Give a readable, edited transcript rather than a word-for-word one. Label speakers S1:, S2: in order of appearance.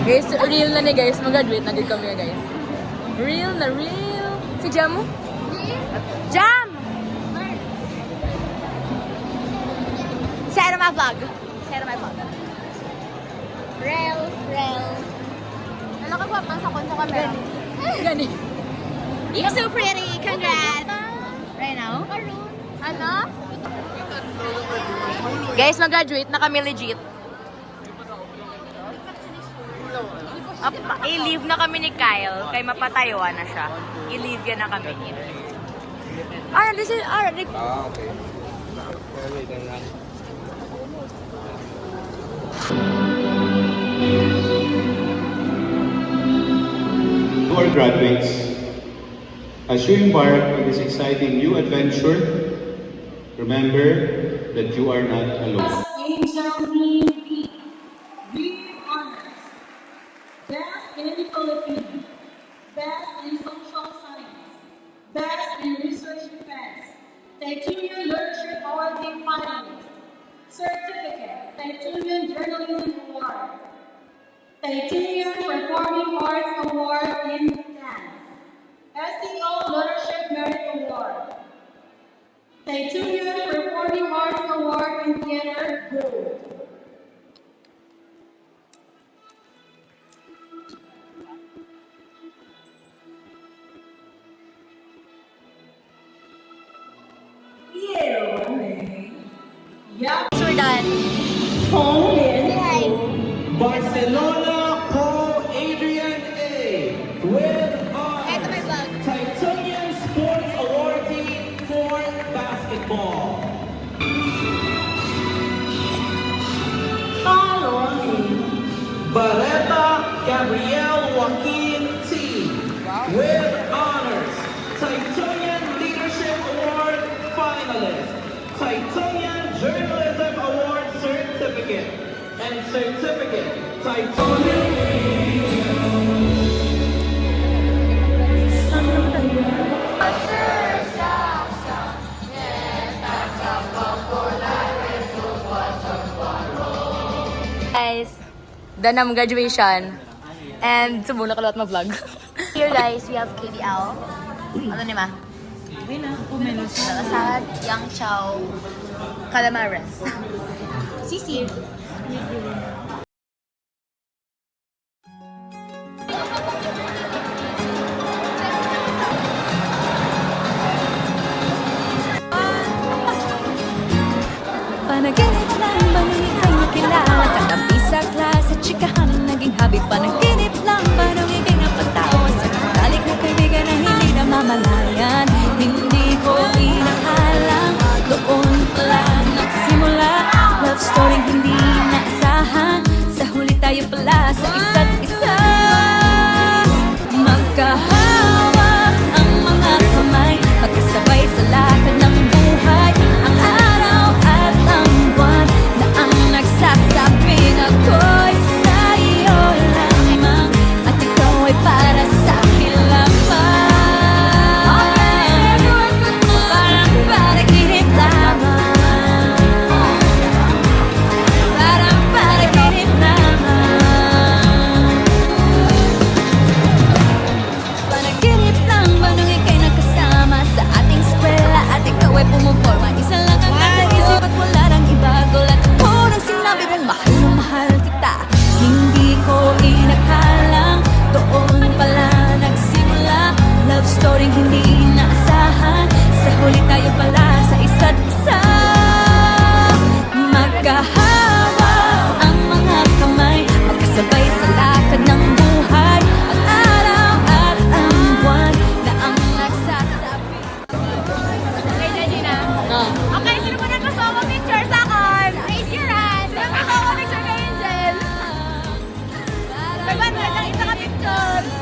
S1: Guys, real na ni guys. Mag-graduate na din kami guys. Real na real. Si Jam mo? Jam! Share my vlog. Share my vlog. Real. Ano ka guwapang sa kon sa camera? Gani. You're so pretty. Congrats. Right now? Ano? Guys, mag-graduate na kami legit. I-leave na kami ni Kyle, kay mapatayuan na siya. I-leave yan na kami. This is...
S2: okay.
S3: To our graduates, as you embark on this exciting new adventure, remember that you are not alone.
S4: Best in the Philippines, Best in Social Science, Best in Research Defense, Titanium Leadership Award finalist, Certificate, Titanium Journalism Award, Titanium Performing Arts Award in Dance, SEO Leadership Merit Award, Titanium Performing Arts Award in Theater Gold. Yeah.
S1: So we're done.
S4: Home in
S5: Barcelona Pro Adrian A with
S1: Ito may vlog.
S5: Titanium Sports Awardee for basketball. Barreta Gabriel Joaquin T with honors. Titanium Leadership Award finalist. Titanium Journalism Award certificate and certificate.
S1: Guys, danam graduation. And sumuna kalawat mag-vlog. Here guys, we have KBL. Ano ni ma? Dalasad, Yang Chow, Calamares. Sisi.
S6: Panaginip lang ba nung ika'y nakilala? Katabi sa klase, chikahan ang naging habit. Panaginip lang ba nung ika'y napatawa? Sa katalik na kaibigan na hindi na mamalayan. Hindi ko inakalang doon pala nagsimula. Love story hindi naasahan. Sa huli tayo pala sa isa't isa. Magkahawak ang mga kamay, magkasabay sa lakad ng buhay. Ang araw at ang buwan na ang
S1: God!